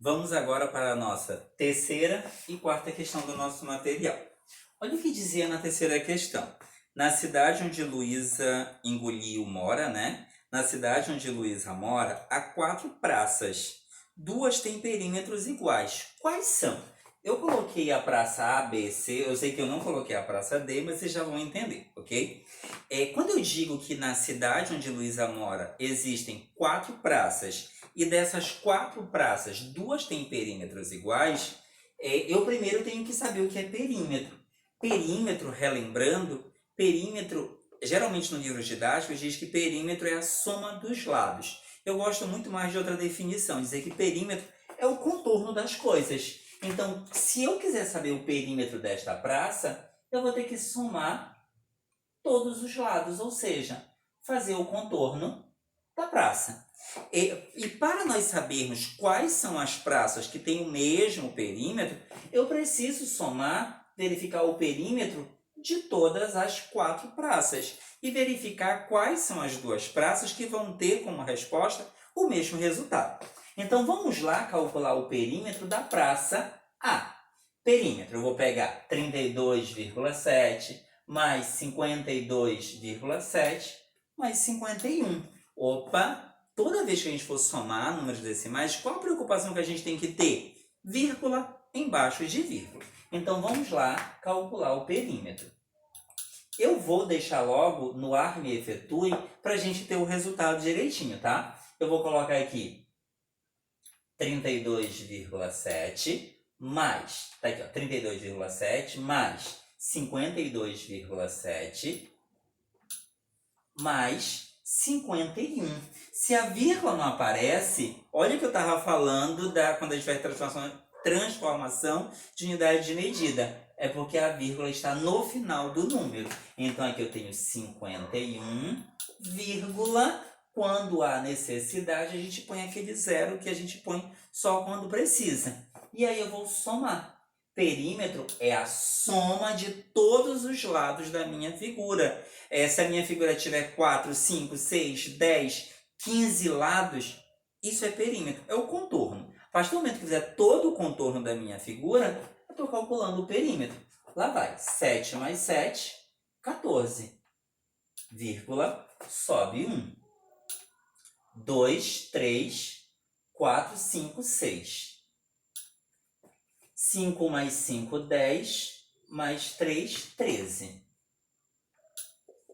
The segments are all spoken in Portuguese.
Vamos agora para a nossa terceira e quarta questão do nosso material. Olha o que dizia na terceira questão. Na cidade onde Luísa engoliu mora, né? Na cidade onde Luísa mora, há 4 praças. 2 têm perímetros iguais. Quais são? Eu coloquei a praça A, B, C. Eu sei que eu não coloquei a praça D, mas vocês já vão entender, ok? Quando eu digo que na cidade onde Luísa mora existem 4 praças e dessas 4 praças, 2 têm perímetros iguais, eu primeiro tenho que saber o que é perímetro. Perímetro, relembrando, perímetro, geralmente no livro didático, diz que perímetro é a soma dos lados. Eu gosto muito mais de outra definição, dizer que perímetro é o contorno das coisas. Então, se eu quiser saber o perímetro desta praça, eu vou ter que somar todos os lados, ou seja, fazer o contorno da praça. E para nós sabermos quais são as praças que têm o mesmo perímetro, eu preciso somar, verificar o perímetro de todas as 4 praças e verificar quais são as 2 praças que vão ter como resposta o mesmo resultado. Então vamos lá calcular o perímetro da praça A. Perímetro, eu vou pegar 32,7 mais 52,7 mais 51. Opa! Toda vez que a gente for somar números decimais, qual a preocupação que a gente tem que ter? Vírgula embaixo de vírgula. Então vamos lá calcular o perímetro. Eu vou deixar logo no Arme Efetue para a gente ter o resultado direitinho, tá? Eu vou colocar aqui 32,7 mais, tá aqui, ó, 32,7 mais 52,7 mais 51. Se a vírgula não aparece, olha o que eu estava falando quando a gente faz transformação de unidade de medida. É porque a vírgula está no final do número. Então aqui eu tenho 51, vírgula. Quando há necessidade, a gente põe aquele zero que a gente põe só quando precisa. E aí eu vou somar. Perímetro é a soma de todos os lados da minha figura. Se a minha figura tiver 4, 5, 6, 10, 15 lados, isso é perímetro, é o contorno. A partir do momento que fizer todo o contorno da minha figura, eu estou calculando o perímetro. Lá vai, 7 mais 7, 14, vírgula, sobe 1. 2, 3, 4, 5, 6. 5 mais 5, 10, mais 3, 13.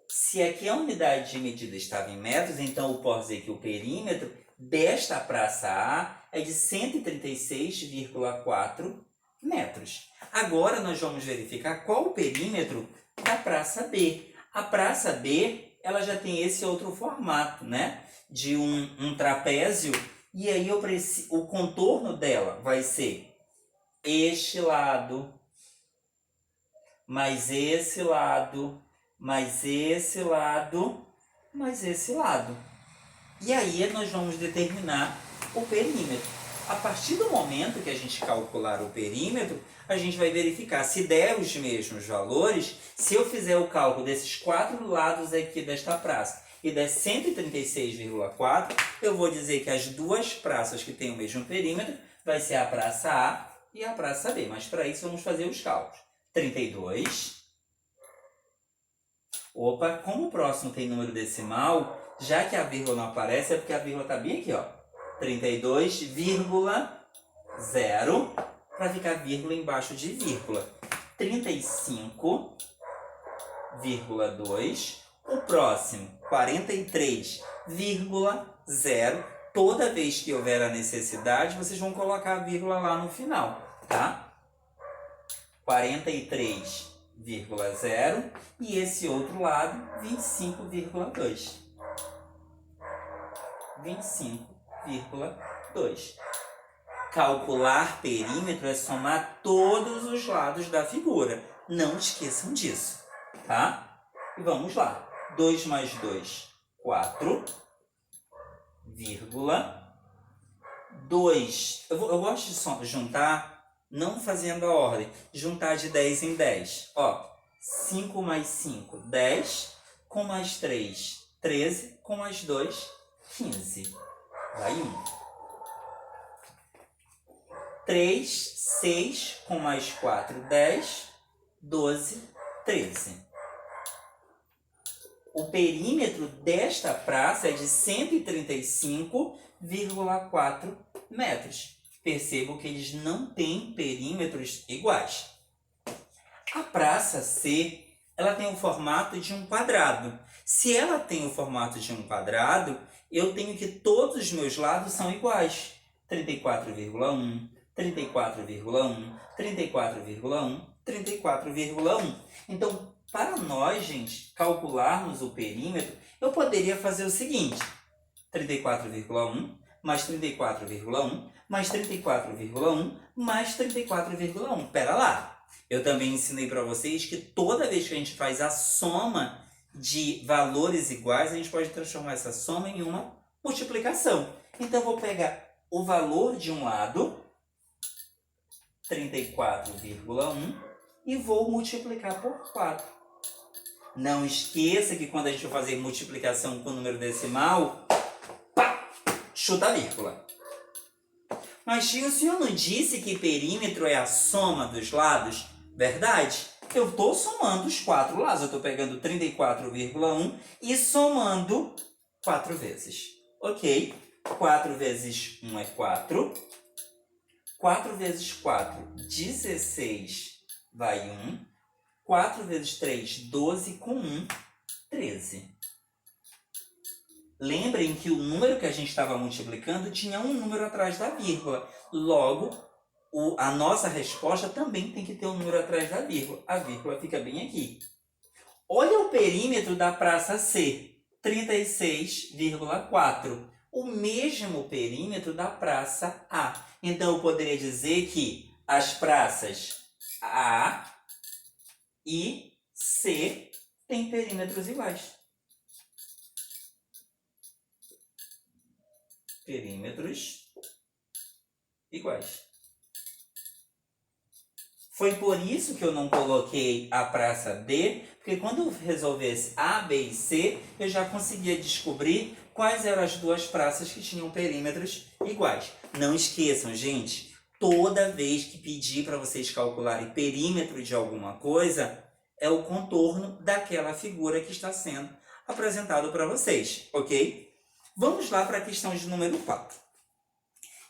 Se aqui a unidade de medida estava em metros, então eu posso dizer que o perímetro desta praça A é de 136,4 metros. Agora nós vamos verificar qual o perímetro da praça B. A praça B, ela já tem esse outro formato, né? De um trapézio, e aí o contorno dela vai ser este lado, mais esse lado, mais esse lado, mais esse lado. E aí nós vamos determinar o perímetro. A partir do momento que a gente calcular o perímetro, a gente vai verificar se der os mesmos valores. Se eu fizer o cálculo desses 4 lados aqui desta praça e der 136,4, eu vou dizer que as 2 praças que têm o mesmo perímetro vai ser a praça A e a praça B. Mas para isso vamos fazer os cálculos. 32. Opa, como o próximo tem número decimal, já que a vírgula não aparece, é porque a vírgula está bem aqui, ó. 32,0, para ficar vírgula embaixo de vírgula. 35,2. O próximo, 43,0. Toda vez que houver a necessidade, vocês vão colocar a vírgula lá no final, tá? 43,0 e esse outro lado 25,2. 25,2. Calcular perímetro é somar todos os lados da figura. Não esqueçam disso, tá? E vamos lá. 2 mais 2, 4, vírgula, 2. Eu gosto de juntar não fazendo a ordem, juntar de 10 em 10. Ó, 5 mais 5, 10, com mais 3, 13, com mais 2, 15. Vai 1. 3, 6, com mais 4, 10, 12, 13. O perímetro desta praça é de 135,4 metros. Percebo que eles não têm perímetros iguais. A praça C, ela tem o formato de um quadrado. Se ela tem o formato de um quadrado, eu tenho que todos os meus lados são iguais. 34,1, 34,1, 34,1, 34,1. Então, para nós, gente, calcularmos o perímetro, eu poderia fazer o seguinte. 34,1 mais 34,1 mais 34,1 mais 34,1. Pera lá. Eu também ensinei para vocês que toda vez que a gente faz a soma de valores iguais, a gente pode transformar essa soma em uma multiplicação. Então, eu vou pegar o valor de um lado, 34,1, e vou multiplicar por 4. Não esqueça que quando a gente for fazer multiplicação com número decimal, pá, chuta a vírgula. Mas tio, o senhor não disse que perímetro é a soma dos lados? Verdade. Eu estou somando os 4 lados. Eu estou pegando 34,1 e somando 4 vezes. Ok? 4 vezes 1 é 4. 4 vezes 4, 16, vai 1. 4 vezes 3, 12, com 1, 13. Lembrem que o número que a gente estava multiplicando tinha um número atrás da vírgula. Logo, a nossa resposta também tem que ter um número atrás da vírgula. A vírgula fica bem aqui. Olha o perímetro da praça C, 36,4. O mesmo perímetro da praça A. Então, eu poderia dizer que as praças A e C têm perímetros iguais. Perímetros iguais. Foi por isso que eu não coloquei a praça D, porque quando eu resolvesse A, B e C, eu já conseguia descobrir quais eram as duas praças que tinham perímetros iguais. Não esqueçam, gente, toda vez que pedir para vocês calcularem perímetro de alguma coisa, é o contorno daquela figura que está sendo apresentado para vocês, ok? Vamos lá para a questão de número 4.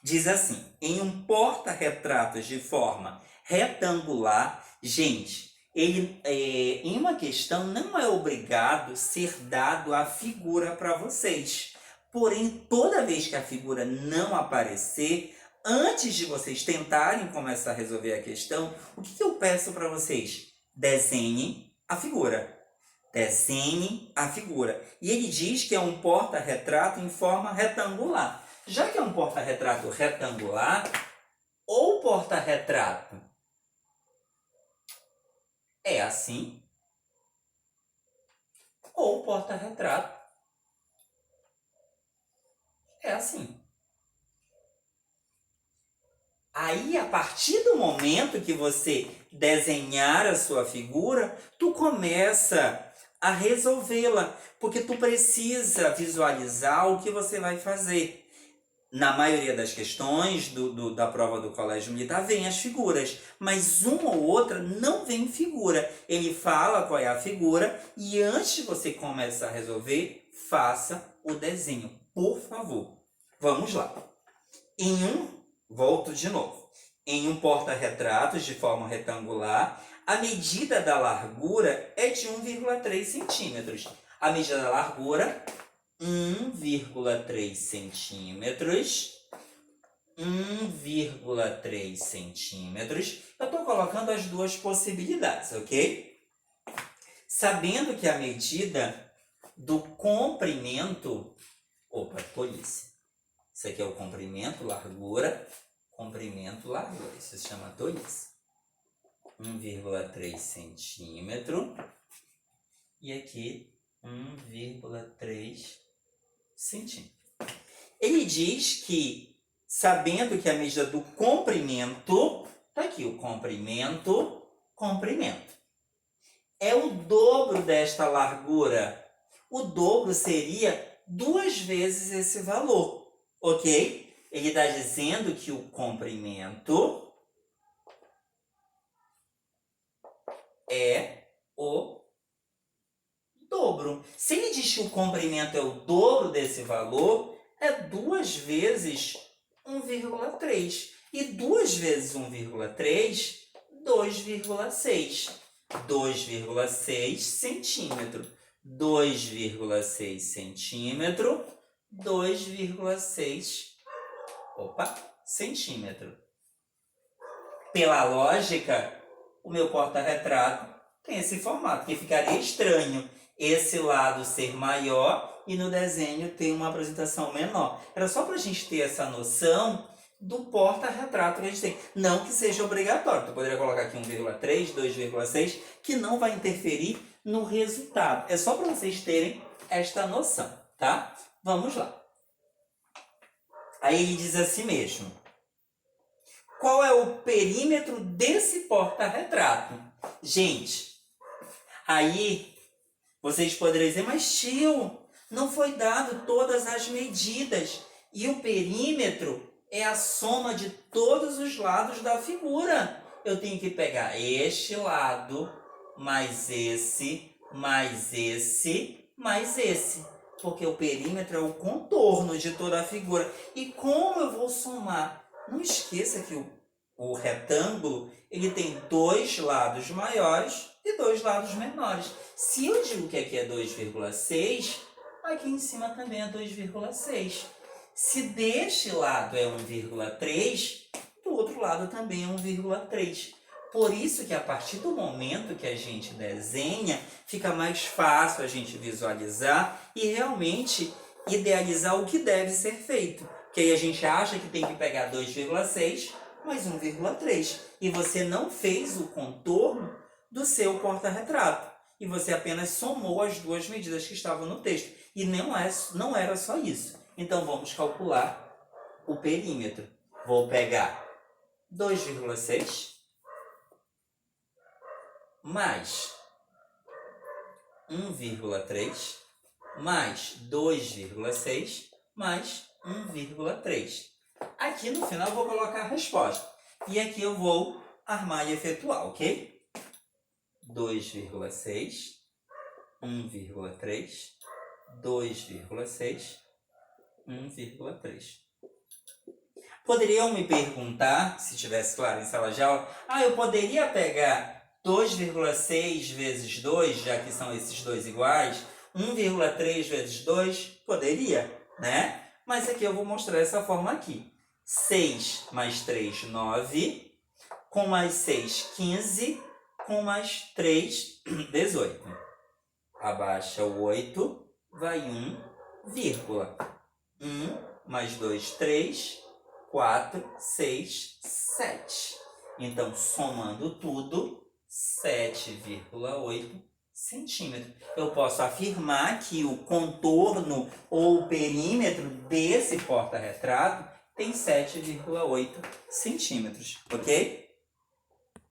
Diz assim, em um porta-retratos de forma retangular, gente, ele em uma questão não é obrigado ser dado a figura para vocês. Porém, toda vez que a figura não aparecer, antes de vocês tentarem começar a resolver a questão, o que eu peço para vocês? Desenhem a figura. Desenhe a figura. E ele diz que é um porta-retrato em forma retangular. Já que é um porta-retrato retangular, ou porta-retrato é assim, ou porta-retrato é assim. Aí, a partir do momento que você desenhar a sua figura, tu começa a resolvê-la, porque tu precisa visualizar o que você vai fazer. Na maioria das questões da prova do Colégio Militar vem as figuras, mas uma ou outra não vem figura. Ele fala qual é a figura e antes de você começar a resolver, faça o desenho, por favor. Vamos lá. Volto de novo. Em um porta-retratos de forma retangular, a medida da largura é de 1,3 centímetros. A medida da largura 1,3 centímetros, 1,3 centímetros. Eu estou colocando as duas possibilidades, ok? Sabendo que a medida do comprimento... Opa, tolice. Isso aqui é o comprimento, largura, isso se chama tolice. 1,3 centímetro. E aqui 1,3 centímetro. Ele diz que, sabendo que a medida do comprimento, tá aqui o comprimento, é o dobro desta largura. O dobro seria 2 vezes esse valor, ok? Ele está dizendo que o comprimento é o dobro. Se ele diz que o comprimento é o dobro desse valor, é 2 vezes 1,3. E 2 vezes 1,3, 2,6. 2,6 centímetro. 2,6 centímetro, 2,6 centímetro. Pela lógica, o meu porta-retrato tem esse formato, que ficaria estranho esse lado ser maior e no desenho ter uma apresentação menor. Era só para a gente ter essa noção do porta-retrato que a gente tem. Não que seja obrigatório. Tu poderia colocar aqui 1,3, 2,6, que não vai interferir no resultado. É só para vocês terem esta noção, tá? Vamos lá. Aí ele diz assim mesmo. Qual é o perímetro desse porta-retrato? Gente, aí vocês poderiam dizer, mas tio, não foi dado todas as medidas. E o perímetro é a soma de todos os lados da figura. Eu tenho que pegar este lado, mais esse, mais esse, mais esse. Porque o perímetro é o contorno de toda a figura. E como eu vou somar? Não esqueça que o retângulo ele tem 2 lados maiores e 2 lados menores. Se eu digo que aqui é 2,6, aqui em cima também é 2,6. Se deste lado é 1,3, do outro lado também é 1,3. Por isso que a partir do momento que a gente desenha, fica mais fácil a gente visualizar e realmente idealizar o que deve ser feito. Porque aí a gente acha que tem que pegar 2,6 mais 1,3. E você não fez o contorno do seu porta-retrato. E você apenas somou as 2 medidas que estavam no texto. E não era só isso. Então vamos calcular o perímetro. Vou pegar 2,6 mais 1,3 mais 2,6 mais 1,3. Aqui no final eu vou colocar a resposta. E aqui eu vou armar e efetuar, ok? 2,6, 1,3, 2,6, 1,3. Poderiam me perguntar, se tivesse claro em sala de aula, eu poderia pegar 2,6 vezes 2, já que são esses dois iguais, 1,3 vezes 2? Poderia, né? Mas aqui eu vou mostrar essa forma aqui. 6 mais 3, 9. Com mais 6, 15. Com mais 3, 18. Abaixa o 8, vai 1, vírgula. 1 mais 2, 3. 4, 6, 7. Então, somando tudo, 7,8 centímetros. Eu posso afirmar que o contorno ou o perímetro desse porta-retrato tem 7,8 centímetros, ok?